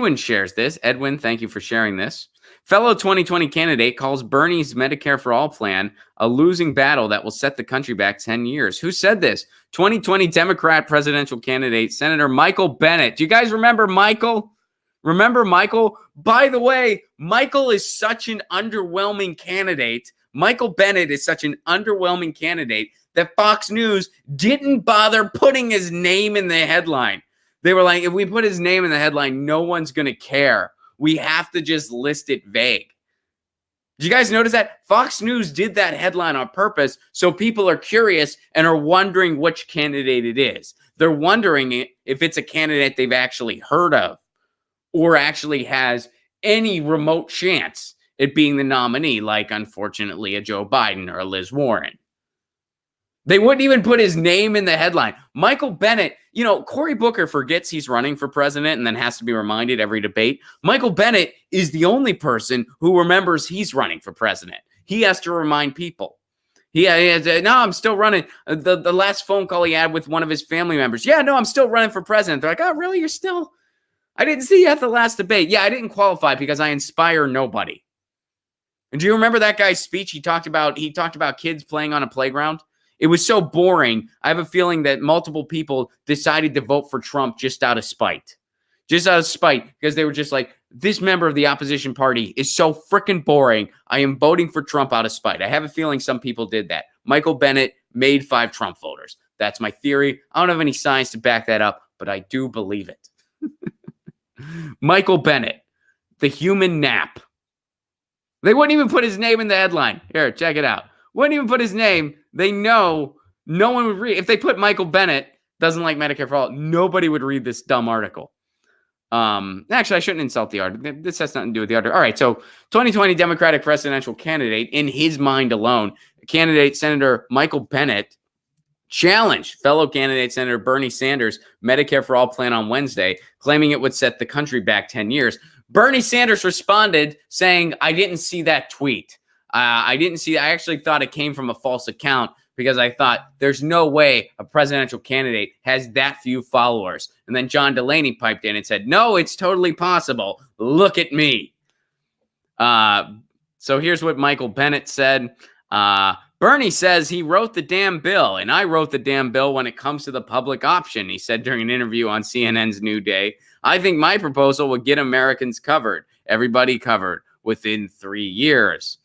Edwin shares this. Edwin, thank you for sharing this. Fellow 2020 candidate calls Bernie's Medicare for All plan a losing battle that will set the country back 10 years. Who said this? 2020 Democrat presidential candidate, Senator Michael Bennet. Do you guys remember Michael? Remember Michael? By the way, Michael is such an underwhelming candidate. Michael Bennet is such an underwhelming candidate that Fox News didn't bother putting his name in the headline. They were like, if we put his name in the headline, no one's going to care. We have to just list it vague. Did you guys notice that? Fox News did that headline on purpose so people are curious and are wondering which candidate it is. They're wondering if it's a candidate they've actually heard of or actually has any remote chance at being the nominee, like, unfortunately, a Joe Biden or a Liz Warren. They wouldn't even put his name in the headline. Michael Bennet, you know, Cory Booker forgets he's running for president and then has to be reminded every debate. Michael Bennet is the only person who remembers he's running for president. He has to remind people. He has, no, I'm still running. The last phone call he had with one of his family members. Yeah, no, I'm still running for president. They're like, oh, really? You're still? I didn't see you at the last debate. Yeah, I didn't qualify because I inspire nobody. And do you remember that guy's speech? He talked about kids playing on a playground. It was so boring. I have a feeling that multiple people decided to vote for Trump just out of spite. Just out of spite, because they were just like, this member of the opposition party is so freaking boring. I am voting for Trump out of spite. I have a feeling some people did that. Michael Bennet made 5 Trump voters. That's my theory. I don't have any science to back that up, but I do believe it. Michael Bennet, the human nap. They wouldn't even put his name in the headline. Here, check it out. Wouldn't even put his name. They know no one would read. If they put Michael Bennet doesn't like Medicare for All, nobody would read this dumb article. Actually, I shouldn't insult the article. This has nothing to do with the article. All right, so 2020 Democratic presidential candidate, in his mind alone, candidate Senator Michael Bennet challenged fellow candidate Senator Bernie Sanders' Medicare for All plan on Wednesday, claiming it would set the country back 10 years. Bernie Sanders responded saying, I didn't see that tweet. I didn't see. I actually thought it came from a false account because I thought there's no way a presidential candidate has that few followers. And then John Delaney piped in and said, no, it's totally possible. Look at me. So here's what Michael Bennet said. Bernie says he wrote the damn bill, and I wrote the damn bill when it comes to the public option, he said during an interview on CNN's New Day. I think my proposal would get Americans covered, everybody covered, within 3 years.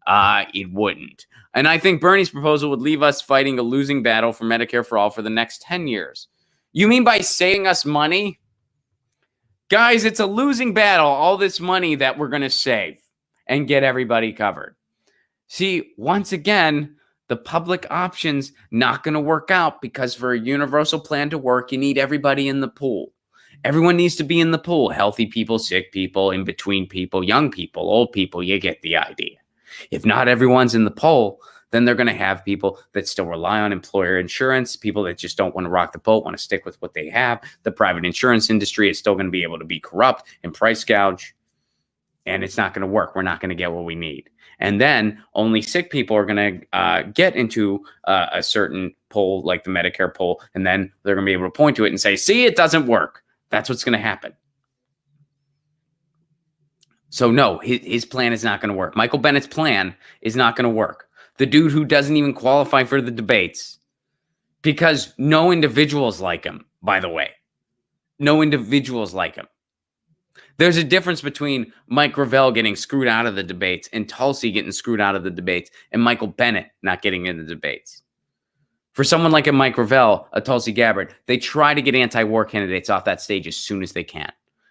It wouldn't. And I think Bernie's proposal would leave us fighting a losing battle for Medicare for All for the next 10 years. You mean by saving us money? Guys, it's a losing battle, all this money that we're going to save and get everybody covered. See, once again, the public option's not going to work out because for a universal plan to work, you need everybody in the pool. Everyone needs to be in the pool. Healthy people, sick people, in between people, young people, old people. You get the idea. If not everyone's in the poll, then they're going to have people that still rely on employer insurance, people that just don't want to rock the boat, want to stick with what they have. The private insurance industry is still going to be able to be corrupt and price gouge, and it's not going to work. We're not going to get what we need. And then only sick people are going to get into a certain poll, like the Medicare poll, and then they're going to be able to point to it and say, see, it doesn't work. That's what's going to happen. So no, his plan is not going to work. Michael Bennett's plan is not going to work. The dude who doesn't even qualify for the debates, because no individuals like him, by the way. No individuals like him. There's a difference between Mike Gravel getting screwed out of the debates and Tulsi getting screwed out of the debates and Michael Bennet not getting in the debates. For someone like a Mike Gravel, a Tulsi Gabbard, they try to get anti-war candidates off that stage as soon as they can.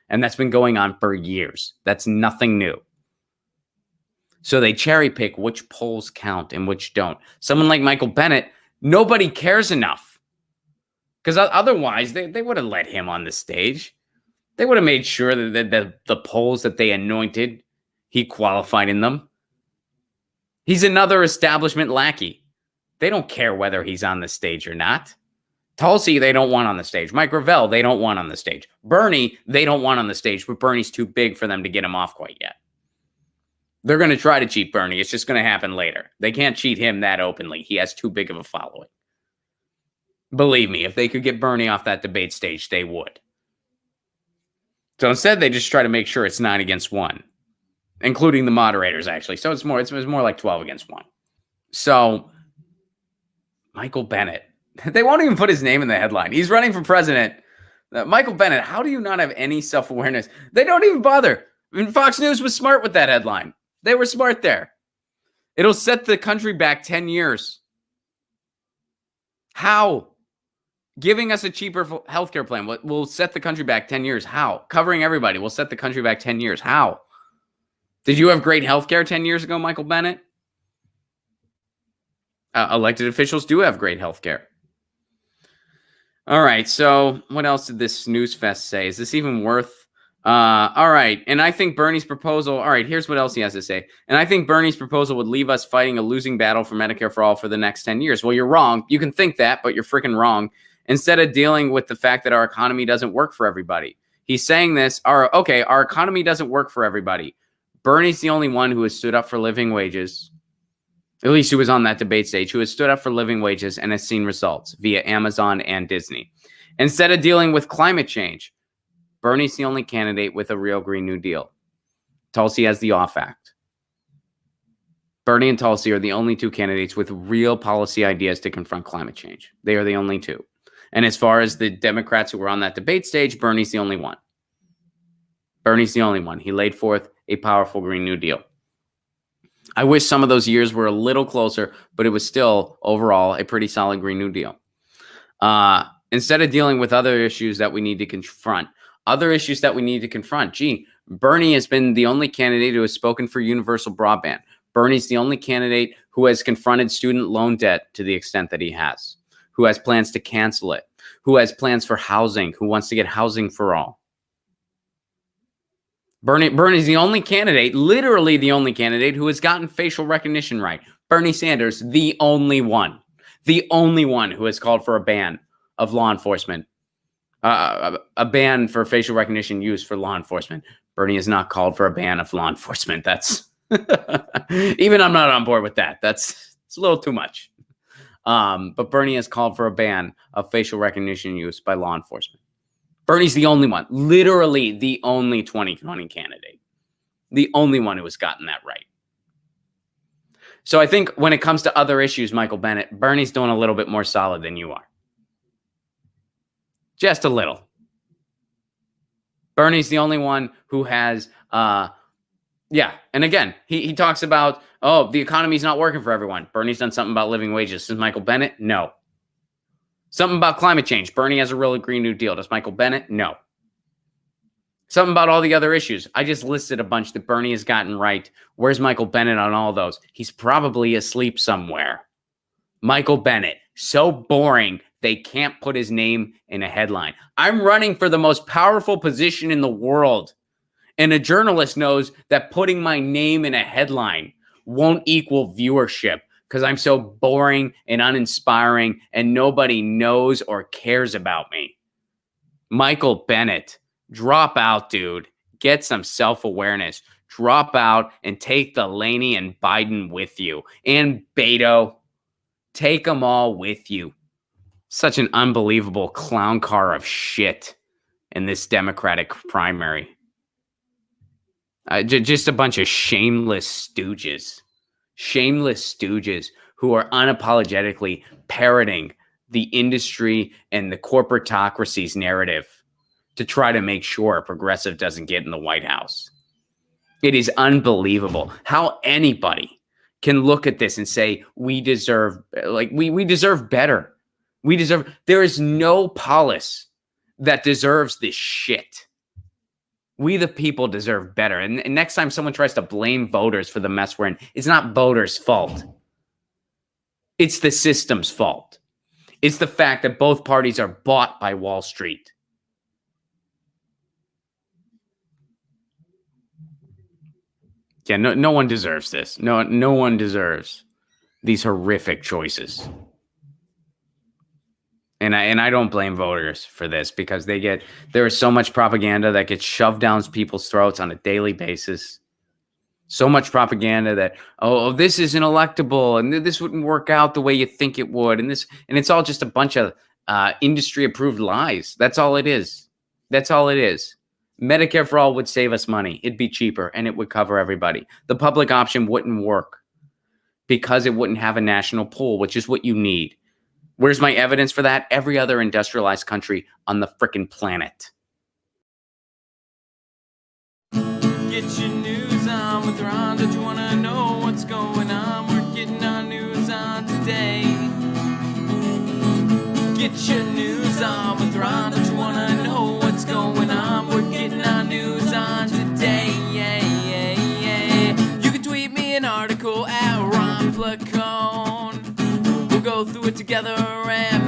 And that's been going on for years. That's nothing new. So they cherry pick which polls count and which don't. Someone like Michael Bennet, nobody cares enough. Because otherwise, they would have let him on the stage. They would have made sure that the polls that they anointed, he qualified in them. He's another establishment lackey. They don't care whether he's on the stage or not. Tulsi, they don't want on the stage. Mike Gravel, they don't want on the stage. Bernie, they don't want on the stage, but Bernie's too big for them to get him off quite yet. They're going to try to cheat Bernie. It's just going to happen later. They can't cheat him that openly. He has too big of a following. Believe me, if they could get Bernie off that debate stage, they would. So instead, they just try to make sure it's 9 against 1, including the moderators, actually. So it's more like 12 against 1. So Michael Bennet, they won't even put his name in the headline. He's running for president. Michael Bennet, how do you not have any self-awareness? They don't even bother. I mean, Fox News was smart with that headline. They were smart there. It'll set the country back 10 years. How? Giving us a cheaper healthcare plan will set the country back 10 years. How? Covering everybody will set the country back 10 years. How? Did you have great healthcare 10 years ago, Michael Bennet? Elected officials do have great healthcare. All right, so what else did this snooze fest say? Is this even worth? All right, and I think Bernie's proposal, all right, here's what else he has to say. And I think Bernie's proposal would leave us fighting a losing battle for Medicare for all for the next 10 years. Well, you're wrong. You can think that, but you're freaking wrong. Instead of dealing with the fact that our economy doesn't work for everybody. He's saying this, our economy doesn't work for everybody. Bernie's the only one who has stood up for living wages. At least who was on that debate stage, who has stood up for living wages and has seen results via Amazon and Disney. Instead of dealing with climate change, Bernie's the only candidate with a real Green New Deal. Tulsi has the off act. Bernie and Tulsi are the only two candidates with real policy ideas to confront climate change. They are the only two. And as far as the Democrats who were on that debate stage, Bernie's the only one. Bernie's the only one. He laid forth a powerful Green New Deal. I wish some of those years were a little closer, but it was still overall a pretty solid Green New Deal. Instead of dealing with other issues that we need to confront, Bernie has been the only candidate who has spoken for universal broadband. Bernie's the only candidate who has confronted student loan debt to the extent that he has, who has plans to cancel it, who has plans for housing, who wants to get housing for all. Bernie's the only candidate, literally the only candidate who has gotten facial recognition right. Bernie Sanders, the only one who has called for a ban of law enforcement, a ban for facial recognition use for law enforcement. Bernie has not called for a ban of law enforcement. That's even I'm not on board with that. It's a little too much. But Bernie has called for a ban of facial recognition use by law enforcement. Bernie's the only one, literally the only 2020 candidate, the only one who has gotten that right. So I think when it comes to other issues, Michael Bennet, Bernie's doing a little bit more solid than you are. Just a little. Bernie's the only one who has, and again, he talks about, the economy's not working for everyone. Bernie's done something about living wages. Since Michael Bennet, no. Something about climate change. Bernie has a real Green New Deal. Does Michael Bennet? No. Something about all the other issues. I just listed a bunch that Bernie has gotten right. Where's Michael Bennet on all those? He's probably asleep somewhere. Michael Bennet. So boring, they can't put his name in a headline. I'm running for the most powerful position in the world. And a journalist knows that putting my name in a headline won't equal viewership, because I'm so boring and uninspiring and nobody knows or cares about me. Michael Bennet, drop out, dude. Get some self-awareness. Drop out and take Delaney and Biden with you. And Beto, take them all with you. Such an unbelievable clown car of shit in this Democratic primary. Just a bunch of shameless stooges. Shameless stooges who are unapologetically parroting the industry and the corporatocracy's narrative to try to make sure a progressive doesn't get in the White House. It is unbelievable how anybody can look at this and say, we deserve better. There is no polis that deserves this shit. We, the people, deserve better. And next time someone tries to blame voters for the mess we're in, it's not voters' fault. It's the system's fault. It's the fact that both parties are bought by Wall Street. Yeah, no one deserves this. No one deserves these horrific choices. And I don't blame voters for this, because there is so much propaganda that gets shoved down people's throats on a daily basis. So much propaganda that, this isn't electable and this wouldn't work out the way you think it would. And it's all just a bunch of industry approved lies. That's all it is. Medicare for all would save us money. It'd be cheaper and it would cover everybody. The public option wouldn't work because it wouldn't have a national pool, which is what you need. Where's my evidence for that? Every other industrialized country on the frickin' planet. Get your news on with Ron. Don't you wanna know what's going on? We're getting our news on today. Get your news on with Ron. Don't you wanna know what's going on? We're getting our news on today. Yeah, yeah, yeah. You can tweet me an article at Ron Placone. We'll go through it together and